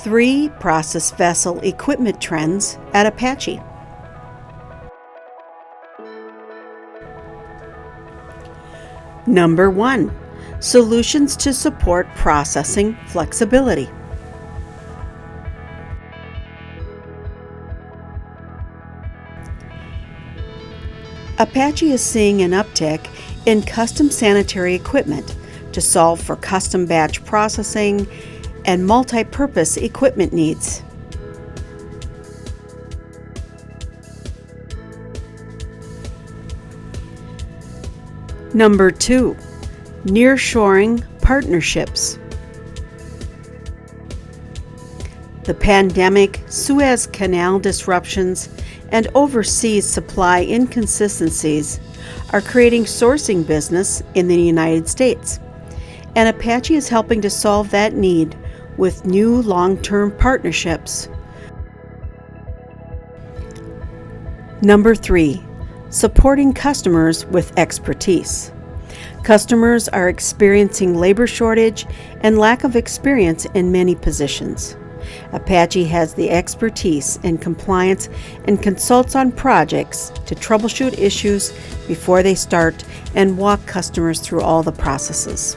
3 process vessel equipment trends at Apache. Number 1. Solutions to support processing flexibility. Apache is seeing an uptick in custom sanitary equipment to solve for custom batch processing and multi-purpose equipment needs. Number 2. Nearshoring partnerships. The pandemic, Suez Canal disruptions, and overseas supply inconsistencies are creating sourcing business in the United States, and Apache is helping to solve that need with new long-term partnerships. Number 3. Supporting customers with expertise. Customers are experiencing labor shortage and lack of experience in many positions. Apache has the expertise in compliance and consults on projects to troubleshoot issues before they start and walk customers through all the processes.